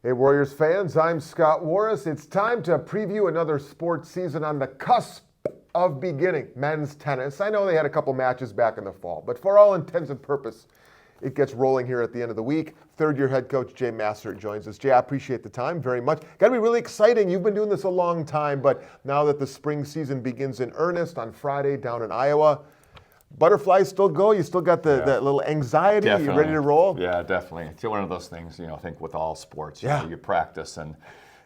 Hey, Warriors fans, I'm Scott Warris. It's time to preview another sports season on the cusp of beginning men's tennis. I know they had a couple matches back in the fall, but for all intents and purpose, it gets rolling here at the end of the week. Third-year head coach Jay Mastert joins us. Jay, I appreciate the time very much. Got to be really exciting. You've been doing this a long time, but now that the spring season begins in earnest on Friday down in Iowa, butterflies still go? You still got that little anxiety? Definitely. You ready to roll? Yeah, definitely. It's one of those things, I think with all sports, you practice and,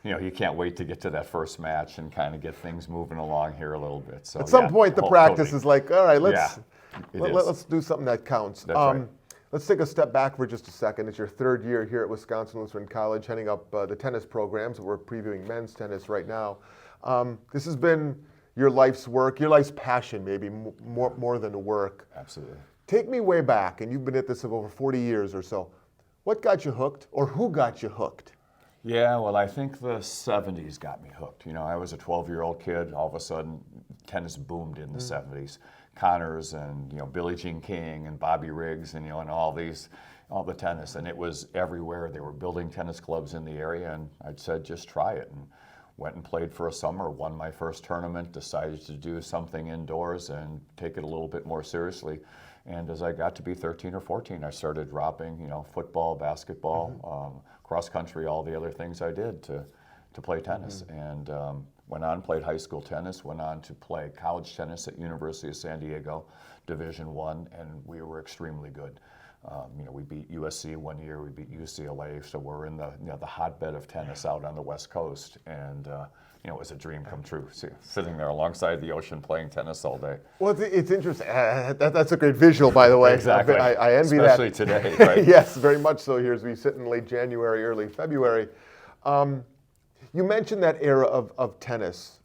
you can't wait to get to that first match and kind of get things moving along here a little bit. So at some point, the practice is like, all right, let's do something that counts. That's right. Let's take a step back for just a second. It's your third year here at Wisconsin Lutheran College, heading up the tennis programs. We're previewing men's tennis right now. This has been your life's work, your life's passion, maybe more than work. Absolutely. Take me way back, and you've been at this for over 40 years or so. What got you hooked, or who got you hooked? Yeah, well, I think the 70s got me hooked. I was a 12-year-old kid. All of a sudden, tennis boomed in the 70s. Connors and, Billie Jean King and Bobby Riggs and, and all the tennis. And it was everywhere. They were building tennis clubs in the area, and I said, just try it. And went and played for a summer, won my first tournament, decided to do something indoors and take it a little bit more seriously. And as I got to be 13 or 14, I started dropping, football, basketball, cross country, all the other things I did to play tennis. And went on, played high school tennis, went on to play college tennis at University of San Diego, Division I, and we were extremely good. We beat USC one year, we beat UCLA, so we're in the hotbed of tennis out on the West Coast, and it was a dream come true, sitting there alongside the ocean playing tennis all day. Well, it's interesting. That's a great visual, by the way. Exactly. I envy Especially that. Today, right? Yes, very much so here as we sit in late January, early February. You mentioned that era of tennis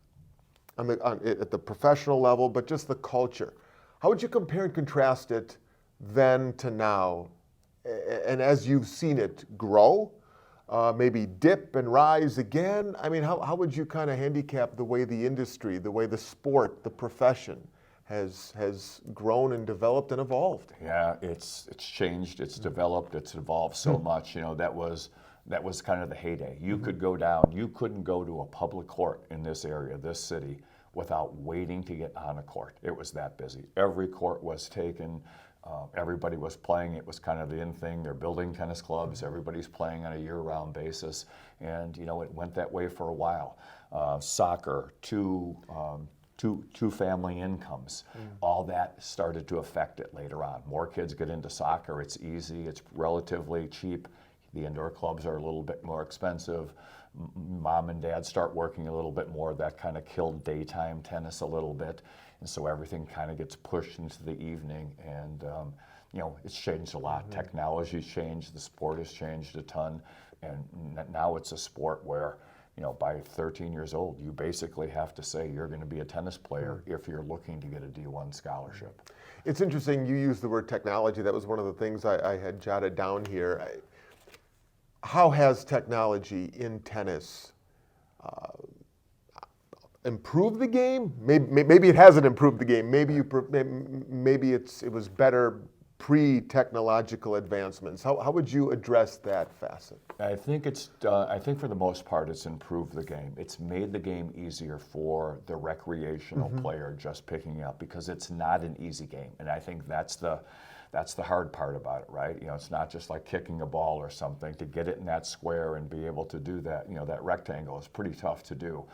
at the professional level, but just the culture. How would you compare and contrast it then to now? And as you've seen it grow, maybe dip and rise again, I mean, how would you kind of handicap the way the industry, the way the sport, the profession has grown and developed and evolved? Yeah, it's changed, it's developed, it's evolved so much. That was kind of the heyday. You could go down, you couldn't go to a public court in this area, this city, without waiting to get on a court. It was that busy. Every court was taken. Everybody was playing. It was kind of the in thing. They're building tennis clubs. Everybody's playing on a year-round basis. And, it went that way for a while. Soccer, two family incomes, all that started to affect it later on. More kids get into soccer. It's easy. It's relatively cheap. The indoor clubs are a little bit more expensive. Mom and dad start working a little bit more. That kind of killed daytime tennis a little bit. And so everything kind of gets pushed into the evening. And, it's changed a lot. Technology's changed. The sport has changed a ton. And now it's a sport where, by 13 years old, you basically have to say you're going to be a tennis player if you're looking to get a D1 scholarship. It's interesting you used the word technology. That was one of the things I had jotted down here. How has technology in tennis improved the game? Maybe it hasn't improved the game. Maybe it was better pre-technological advancements. How would you address that facet? I think I think for the most part, it's improved the game. It's made the game easier for the recreational player just picking up, because it's not an easy game, and I think that's the hard part about it, right? It's not just like kicking a ball or something. To get it in that square and be able to do that, that rectangle is pretty tough to do.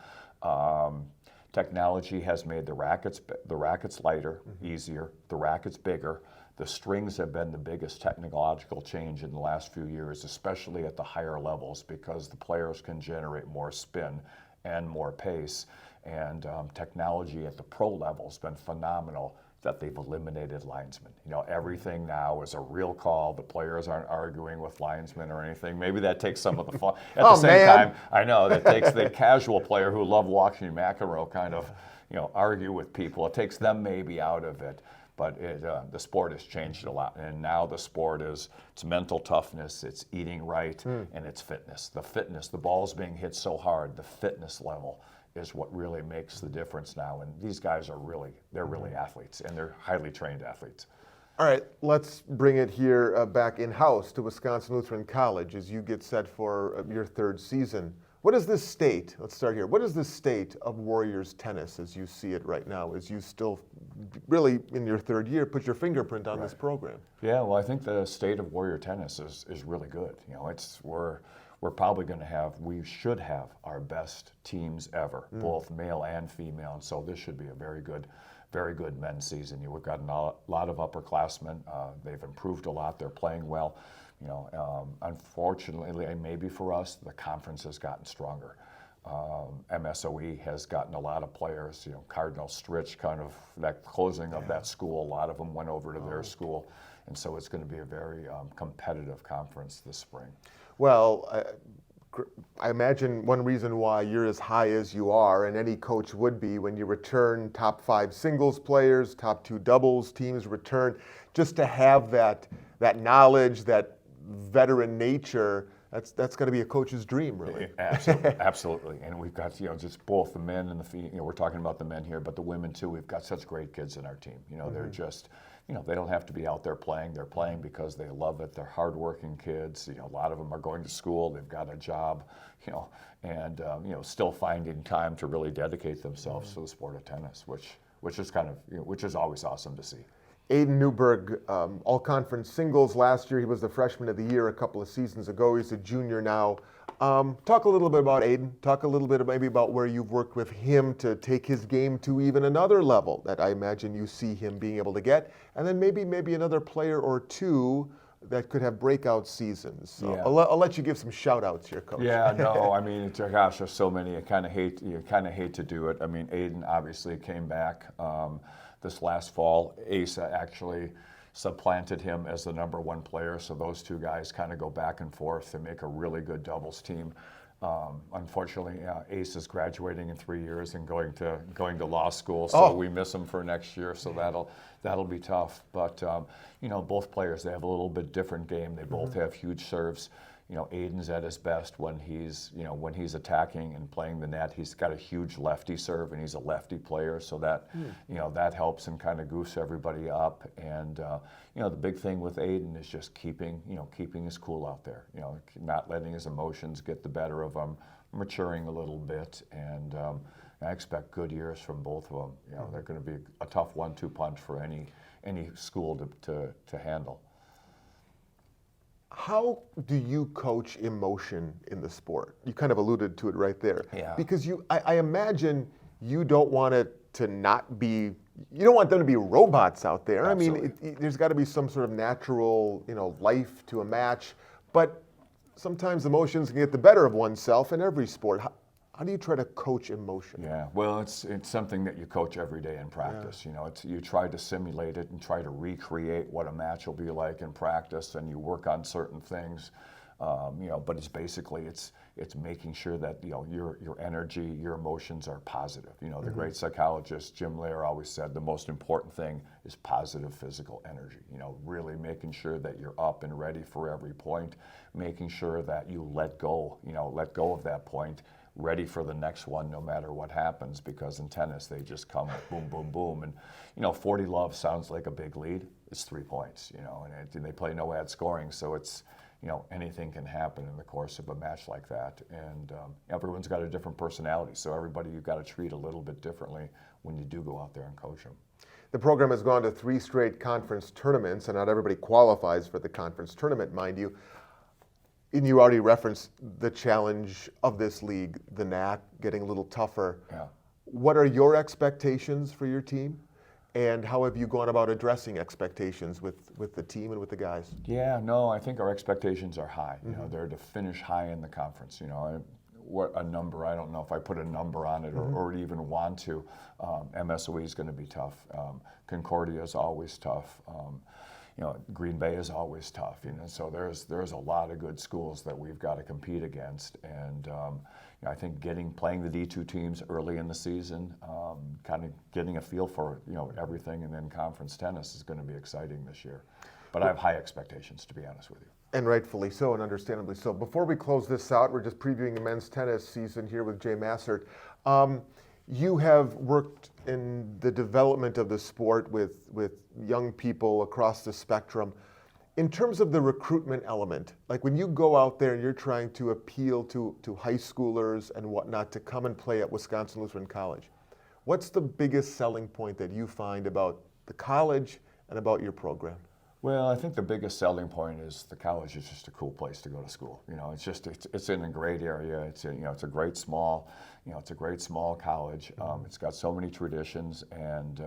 Technology has made the rackets lighter, easier, the rackets bigger. The strings have been the biggest technological change in the last few years, especially at the higher levels, because the players can generate more spin and more pace. And technology at the pro level has been phenomenal, that they've eliminated linesmen. Everything now is a real call. The players aren't arguing with linesmen or anything. Maybe that takes some of the fun. At the same time, I know that takes the casual player who love watching McEnroe kind of, argue with people. It takes them maybe out of it. But the sport has changed a lot, and now the sport it's mental toughness, it's eating right, and it's fitness. The ball's being hit so hard, the fitness level is what really makes the difference now. And these guys are really athletes, and they're highly trained athletes. All right, let's bring it here back in-house to Wisconsin Lutheran College as you get set for your third season. What is this state, let's start here, what is the state of Warriors tennis as you see it right now, as you still really in your third year put your fingerprint on this program? Yeah, well, I think the state of Warrior tennis is really good. We're probably going to have, we should have our best teams ever, both male and female, and so this should be a very good men's season. We've got a lot of upperclassmen. They've improved a lot. They're playing well. Unfortunately, and maybe for us, the conference has gotten stronger. MSOE has gotten a lot of players. Cardinal Stritch, kind of that closing of that school. A lot of them went over to their school, and so it's going to be a very competitive conference this spring. Well, I imagine one reason why you're as high as you are, and any coach would be, when you return top 5 singles players, top 2 doubles teams return, just to have that knowledge, that veteran nature. That's got to be a coach's dream, really. Absolutely. And we've got just both the men and the female. We're talking about the men here, but the women too. We've got such great kids in our team. They're just they don't have to be out there playing. They're playing because they love it. They're hardworking kids. A lot of them are going to school. They've got a job. And still finding time to really dedicate themselves to the sport of tennis, which is kind of which is always awesome to see. Aiden Newberg, all-conference singles last year. He was the freshman of the year a couple of seasons ago. He's a junior now. Talk a little bit about Aiden. Talk a little bit maybe about where you've worked with him to take his game to even another level that I imagine you see him being able to get. And then maybe another player or two that could have breakout seasons. So Yeah. I'll let you give some shout-outs here, Coach. Yeah, no, I mean, gosh, there's so many. You kind of hate to do it. I mean, Aiden obviously came back this last fall. Asa actually supplanted him as the #1 player, so those two guys kind of go back and forth to make a really good doubles team. Unfortunately, Ace is graduating in 3 years and going to law school, so we miss him for next year. So that'll be tough. But both players, they have a little bit different game. They both have huge serves. Aiden's at his best when he's attacking and playing the net. He's got a huge lefty serve, and he's a lefty player, so that that helps and kind of goose everybody up. And the big thing with Aiden is just keeping his cool out there. Not letting his emotions get the better of him, maturing a little bit, and I expect good years from both of them. They're going to be a tough 1-2 punch for any school to handle. How do you coach emotion in the sport? You kind of alluded to it right there. Yeah. Because I imagine you don't want it to not be, you don't want them to be robots out there. Absolutely. I mean, there's got to be some sort of natural, life to a match. But sometimes emotions can get the better of oneself in every sport. How do you try to coach emotion? Yeah, well, it's something that you coach every day in practice. Yeah. You try to simulate it and try to recreate what a match will be like in practice, and you work on certain things. But it's basically it's making sure that your energy, your emotions are positive. The great psychologist Jim Lair always said the most important thing is positive physical energy. Really making sure that you're up and ready for every point, making sure that you let go of that point, ready for the next one no matter what happens, because in tennis they just come boom, boom, boom. And 40 love sounds like a big lead. It's 3 points, and they play no ad scoring, so it's anything can happen in the course of a match like that. And everyone's got a different personality, so everybody you've got to treat a little bit differently when you do go out there and coach them. The program has gone to 3 straight conference tournaments, and not everybody qualifies for the conference tournament, mind you. And you already referenced the challenge of this league, the NAC, getting a little tougher. Yeah. What are your expectations for your team? And how have you gone about addressing expectations with the team and with the guys? Yeah, no, I think our expectations are high. They're to finish high in the conference. What a number, I don't know if I put a number on it or even want to. MSOE is going to be tough. Concordia is always tough. Green Bay is always tough, so there's a lot of good schools that we've got to compete against, and I think playing the D2 teams early in the season, kind of getting a feel for everything, and then conference tennis is going to be exciting this year. But I have high expectations, to be honest with you. And rightfully so, and understandably so. Before we close this out, we're just previewing the men's tennis season here with Jay Massert. You have worked in the development of the sport with young people across the spectrum. In terms of the recruitment element, like when you go out there and you're trying to appeal to high schoolers and whatnot to come and play at Wisconsin Lutheran College, what's the biggest selling point that you find about the college and about your program? Well, I think the biggest selling point is the college is just a cool place to go to school. It's in a great area. It's a great small, it's a great small college. It's got so many traditions, and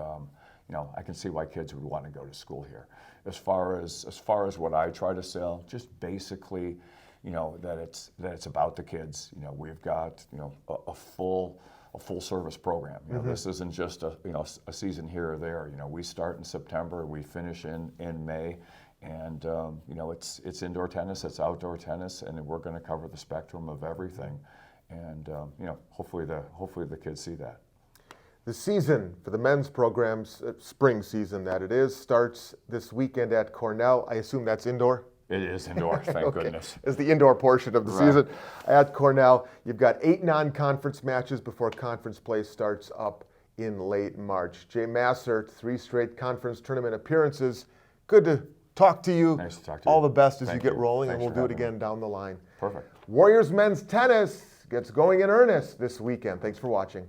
I can see why kids would want to go to school here. As far as what I try to sell, just basically, that it's about the kids. We've got a full service program. This isn't just a season here or there. We start in September, we finish in May, and it's indoor tennis, it's outdoor tennis, and we're going to cover the spectrum of everything. And hopefully the kids see that. The season for the men's programs, spring season that it is, starts this weekend at Cornell. I assume that's indoor? It is indoor, thank goodness. It's the indoor portion of the season at Cornell. You've got 8 non-conference matches before conference play starts up in late March. Jay Massert, 3 straight conference tournament appearances. Good to talk to you. Nice to talk to you. All the best as Thank you get you. rolling, Thanks and we'll for do it having again down the line. Perfect. Warriors men's tennis gets going in earnest this weekend. Thanks for watching.